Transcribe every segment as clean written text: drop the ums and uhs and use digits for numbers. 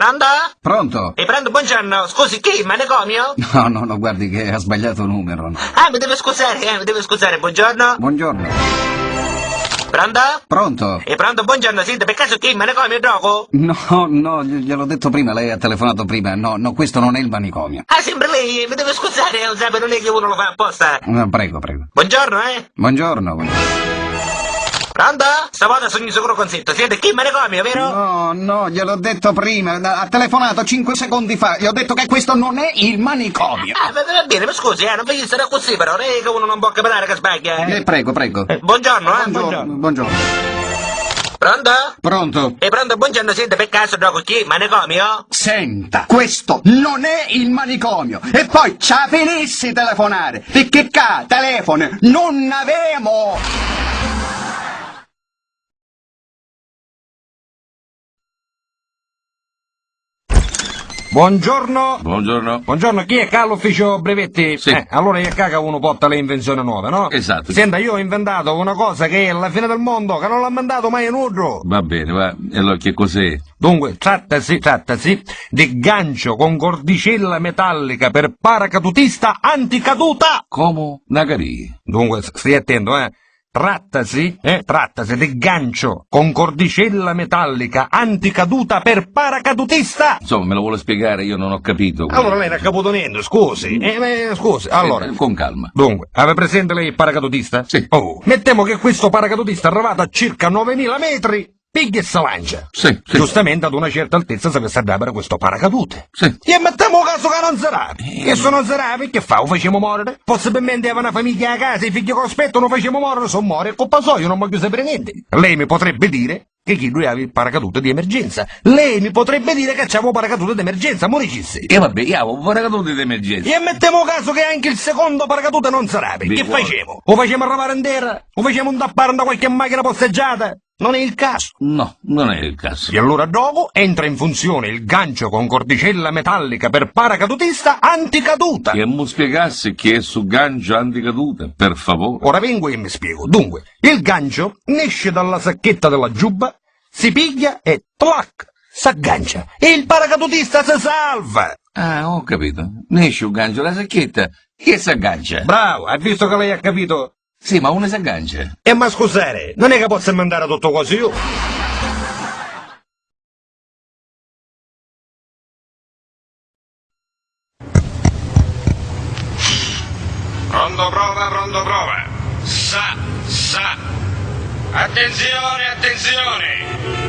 Pronto? Pronto? Pronto, buongiorno. Scusi, chi? Manicomio? No, guardi che ha sbagliato numero. Mi deve scusare, buongiorno. Buongiorno. Pronto? Pronto? Pronto, buongiorno, senta, per caso chi? Manicomio, drogo? No, gliel'ho detto prima, lei ha telefonato prima. No, questo non è il manicomio. Sempre lei, mi deve scusare, non è che uno lo fa apposta. Prego. Buongiorno, Buongiorno. Pronto? Stavolta sono sicuro con sento. Siete chi? Manicomio, vero? No, gliel'ho detto prima. Ha telefonato 5 secondi fa. Gli ho detto che questo non è il manicomio. Va bene, ma scusi, non vi stare così però, non è che uno non può capire che sbaglia. Prego. Buongiorno, Buongiorno. Pronto? Pronto? Pronto, buongiorno, siete per caso drogo chi? Manicomio? Senta, questo non è il manicomio. E poi ci finissi telefonare. Perché qua telefono non avemo. Buongiorno. Buongiorno, Chi è qua all'ufficio brevetti? Sì. Allora è qua che uno porta le invenzioni nuove, no? Esatto. Senta, io ho inventato una cosa che è la fine del mondo, che non l'ha inventato mai nudo. Va bene, va. E allora che cos'è? Dunque, trattasi di gancio con cordicella metallica per paracadutista anticaduta. Come? Nagari. Dunque, stai attento, Trattasi di gancio con cordicella metallica anticaduta per paracadutista. Insomma, me lo vuole spiegare? Io non ho capito. Allora lei non ha capito niente, scusi. Scusi, allora. Con calma. Dunque, aveva presente lei il paracadutista? Sì. Mettiamo che questo paracadutista è arrivato a circa 9.000 metri, piglia e si lancia. Sì. Giustamente ad una certa altezza si deve andare questo paracadute. Sì. E mettiamo caso che non sarà. Che se non sarà, che fa? Lo facciamo morire? Possibilmente aveva una famiglia a casa, i figli che aspettano, lo facciamo morire, sono morti, è colpa sua, io non voglio sapere niente. Lei mi potrebbe dire che chi lui aveva il paracadute di emergenza. Lei mi potrebbe dire che c'avevo paracadute di emergenza, moricissi. E vabbè, io avevo paracadute di emergenza. E mettiamo caso che anche il secondo paracadute non sarà. Che facciamo? O facciamo arrivare in terra? O facciamo un tappare da qualche macchina posteggiata? Non è il caso. No, non è il caso. E allora dopo entra in funzione il gancio con cordicella metallica per paracadutista anticaduta. E mi spiegassi che è su gancio anticaduta, per favore. Ora vengo e mi spiego. Dunque, il gancio esce dalla sacchetta della giubba, si piglia e tlac, s'aggancia. E il paracadutista si salva. Ah, ho capito. Ne esce un gancio dalla sacchetta e si aggancia. Bravo, hai visto che lei ha capito? Sì, ma uno si aggancia. Ma scusate, non è che posso mandare tutto così io? Pronto prova. Sa. Attenzione.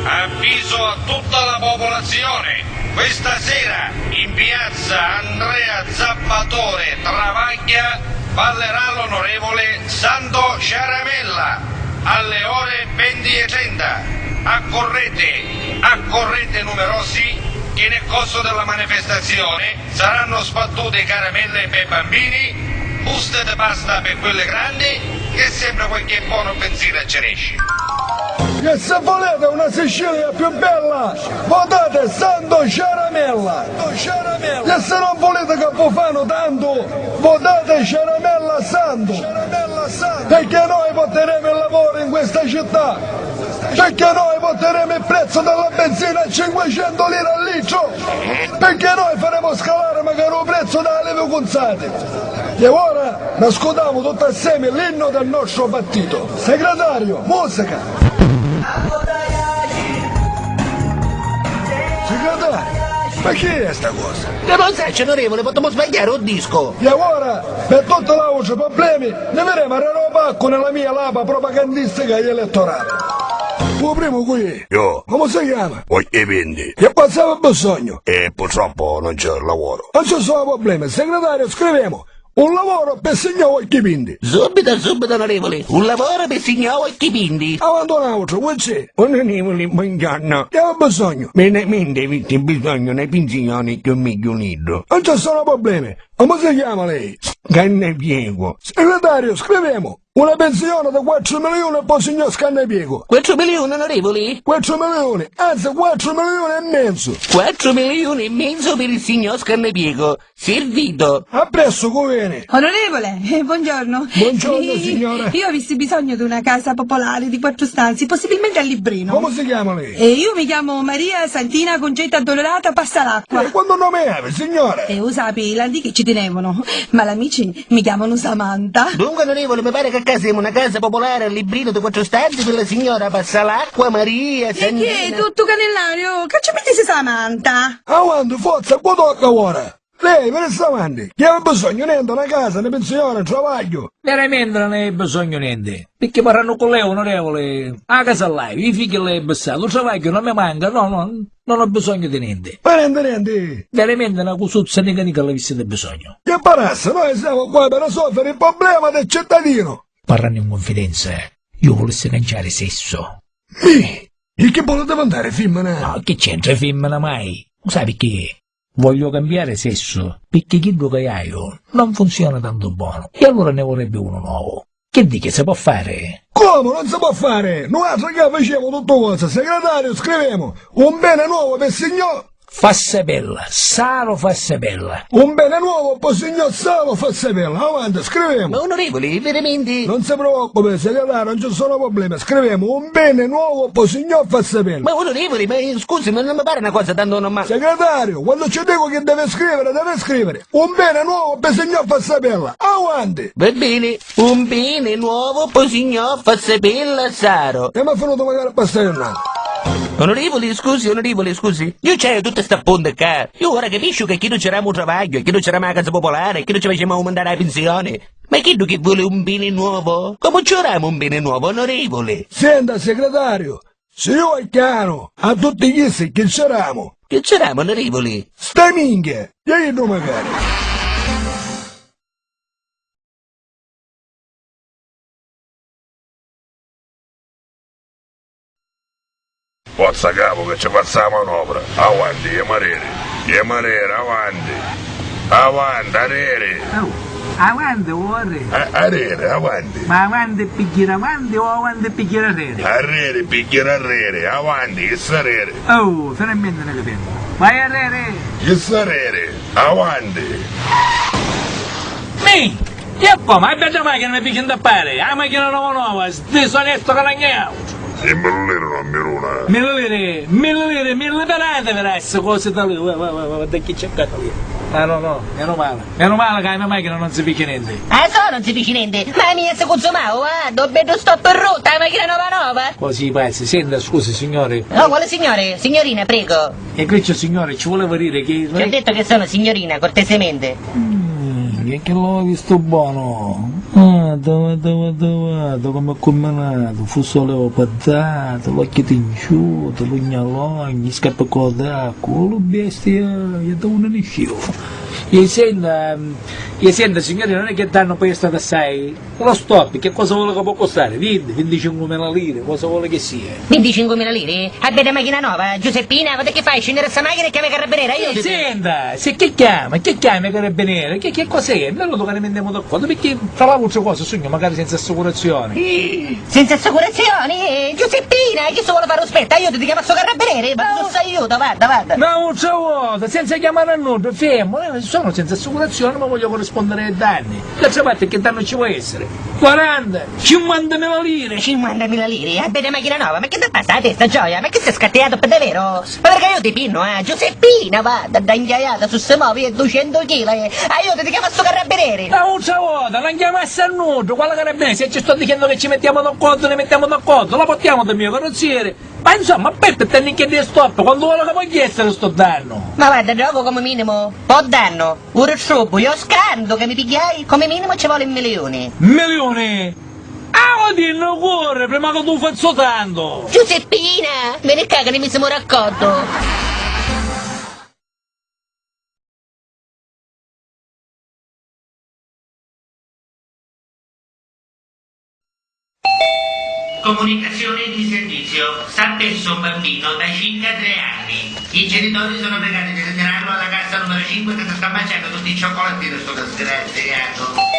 Avviso a tutta la popolazione. Questa sera in piazza Andrea Zappatore Travaglia ballerà l'onorevole Sando Sciaramella alle ore 20:30. Accorrete numerosi che nel corso della manifestazione saranno sbattute caramelle per bambini, buste di pasta per quelle grandi e sempre qualche buono benzina ce ne esce. E se volete una Sicilia più bella, votate Sando Sciaramella. E se non volete Capofano tanto, votate Sciaramella Sando. Perché noi voteremo il lavoro in questa città. Perché noi voteremo il prezzo della benzina a 500 lire al litro. Perché noi faremo scalare magari il prezzo della Leve Gonzati. E ora ascoltiamo tutti assieme l'inno del nostro partito. Segretario, musica. Segretario, ma che è sta cosa? Non sai, onorevole, potremmo sbagliare un disco. E ora, per tutti i nostri problemi, ne vedremo a Pacco nella mia lapa propagandistica e elettorale. Il primo qui, Io, come si chiama? voglio vendi. Che passava bisogno? E purtroppo non c'è il lavoro. Non ci sono problemi, segretario, scriviamo. Un lavoro per signore Occhipindi. Subito, onorevole. Un lavoro per signore Occhipindi. Avanti un altro, vuoi c'è? Onorevole, buongiorno. Che ha bisogno? Veramente avete bisogno dei pensioni che mi unito. Non ci sono problemi. Come si chiama lei? Scannepiego. Segretario, scriviamo. Una pensione da 4 milioni per signor Scannepiego. 4 milioni, onorevoli? 4 milioni, anzi 4 milioni e mezzo. 4 milioni e mezzo per il signor Scannepiego. Servito. Appresso, conviene. Onorevole, buongiorno. Buongiorno, signora. Io avessi bisogno di una casa popolare di 4 stanze, possibilmente a Librino. Come si chiama lei? E io mi chiamo Maria Santina Concetta Addolorata Passalacqua. Quando nome ave, signora? E usapi l'andi che ci tenevano, ma l'amici mi chiamano Samantha. Dunque, onorevole, mi pare che a casa siamo una casa popolare al librino di 4 stanze per la signora Passalacqua Maria E Santina. che, tutto canellario? Che ci metti Samantha? Avanti, forza, qua tocca ora. Lei, per sta avanti, che aveva bisogno niente, una casa, una pensione, un travaglio. Veramente non hai bisogno niente. Perché parlano con lei, onorevole, a casa là, i figli lei è passato, il travaglio non mi manca, non ho bisogno di niente. Ma niente. Veramente una cosuzza nica l'avessi di bisogno. Che parassa, noi siamo qua per risolvere il problema del cittadino. Parlando in confidenza, io volessi lanciare sesso. E che volete andare, femmina? No, che c'entra femmina mai? Sai perché? Voglio cambiare sesso, perché quello che io non funziona tanto buono, e allora ne vorrebbe uno nuovo. Che dici, si può fare? Come non si può fare? Noi che facciamo tutto cosa, segretario, scriviamo un bene nuovo per signor... Fassabella, Salo Fassabella. Un bene nuovo per signor Salo Fassabella. Avanti, scriviamo. Ma onorevoli, veramente? Non si preoccupi, segretario, non ci sono problemi. Scriviamo un bene nuovo per signor Fassabella. Ma onorevoli, ma scusi, ma non mi pare una cosa tanto normale. Segretario, quando ci dico che deve scrivere un bene nuovo per signor Fassabella. Avanti. Va bene, un bene nuovo per signor Fassabella Saro. E mi ha venuto magari a passare un altro. Onorevoli, scusi. Io c'ho tutta sta ponte qua. Io ora capisco che chi non c'era un travaglio, chi non c'era una casa popolare, chi non ci facciamo mandare la pensione. Ma chi che vuole un bene nuovo? Come c'eravamo un bene nuovo, onorevole? Senta, segretario, se io è chiaro a tutti gli che c'eravamo, Che c'eravamo, onorevoli? stai minchia, io magari. Forza capo che ci passa la manovra. Avanti, e marere, avanti. Avanti, arere. Avanti, vuole. Arere, avanti. Ma avanti picchiere avanti o avanti picchiere arrere? Arere, picchiere arere, avanti, che sarere. Oh, finalmente ne capiamo. Vai arrere. Che sarere, avanti. Mi! E come? Abbia già macchina mi picchia da pare. La macchina nuova, disonesto calagnato. E me lo lero non mi runa. 1000 lire, 1000 parate per essere cose da lì. Guarda chi c'è qua lì. Ah no, meno male che la mia macchina non si picchia niente. Ah, non si dice niente, ma mi è consumato, dobbiamo stop per rotta, la macchina nuova. Così pazzi, senta, scusi signore. No, quale signore? Signorina, prego. E qui c'è signore, ci voleva dire che... Ti ho detto che sono signorina, cortesemente. Che l'ho visto buono. Dove come è combinato, fuso leopardato, l'occhio tinciuto, l'ugnalogni, scappa con d'acqua, lo bestia, gli da una niscivo. E senta, signori, non è che danno poi stata assai. Lo stop, che cosa vuole che può costare? 25.000 lire, cosa vuole che sia? 25.000 lire? Avete macchina nuova? Giuseppina, guarda che fai? Scendere questa macchina e chiama i carabinieri, aiuto! Senta, se che chiama i carabinieri? Che cos'è? Noi lo andiamo d'accordo, perché tra l'altro cosa, sogno, magari senza assicurazione. Senza assicurazioni? Giuseppina, chi se vuole fare aspetta? Aiuto, ti chiama sto carabinieri? Ma non sai aiuto, guarda. No, non c'è vuoto, senza chiamare a nulla, fermo, sono senza assicurazione ma voglio corrispondere ai danni. D'altra parte che danno ci può essere? 40, 50.000 lire. 50.000 lire? Avete macchina nuova? Ma che ti passa la testa, Gioia? Ma che sei scatteato per davvero? Ma perché io ti pinno, Giuseppina, guarda, da inghiaiata su se muovi e 200 kg. Aiuto, ti chiama sto carabinieri. No, non c'è vuoto, non chiamassi a nulla, quale carabinieri? Se ci sto dicendo che ci mettiamo d'accordo, ne mettiamo d'accordo, la portiamo del mio carrozziere. Ma insomma, aspetta, tenni che di stop, quando vuole che voglio essere sto danno. Ma guarda, gioco come minimo, po' danno. Ora sciubo, io scando che mi pigliai, come minimo ci vuole 1 milione. Milioni? Ah, oddio, corre, prima che tu faccio tanto. Giuseppina, me ne caga, ne mi siamo raccolto. Comunicazione di servizio. Mario sta presso un bambino da 5 a 3 anni. I genitori sono pregati di ritirarlo alla cassa numero 5 che si sta mangiando tutti i cioccolatini sto disgraziato.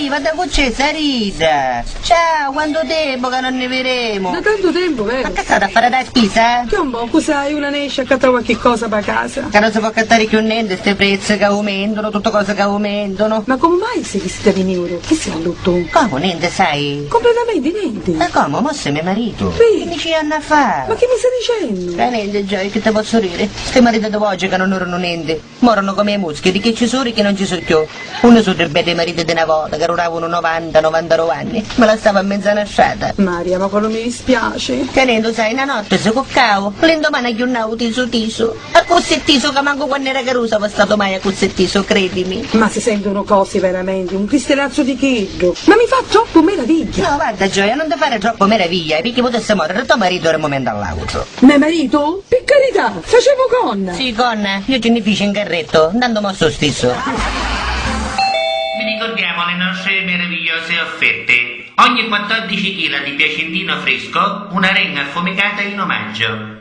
Vada con c'è Sarita. Ciao, quanto tempo che non ne vedremo? Da tanto tempo, vero? Ma che state a fare da spesa? Che un po', sai, una ne esce a cattare qualche cosa per casa. Che non si può cattare più niente, queste prezzi che aumentano, tutte cose che aumentano. Ma come mai sei vestita di nero? Che sei all'otto? Come niente, sai? Completamente niente. Ma come? Mo sei mio marito. Sì. 15 anni a fa. Ma che mi stai dicendo? Niente, Gioia, che te posso dire? Ste mariti di oggi che non erano niente. Morano come i muschi, di che ci sono e che non ci sono più. Uno sono dei bei mariti di una volta, che duravano 90-99 anni. Me la stava a mezza nasciata. Maria, ma quello mi dispiace. Tenendo, sai, una notte si coccavo, l'indomani aggiornavo tiso. A cossettiso che manco quando era carusa va stato mai a cossettiso, credimi. Ma si sentono cose veramente, un cristalazzo di cheddo. Ma mi fa troppo meraviglia. No, guarda Gioia, non ti fare troppo meraviglia, perché potesse morire tuo marito da un momento all'altro. Mio marito? Per carità, facevo con. Sì, con, io ce ne fici in carretto, andando mosso stesso. Vi ricordiamo le nostre meravigliose offerte. Ogni 14 kg di piacentino fresco, una renga affumicata in omaggio.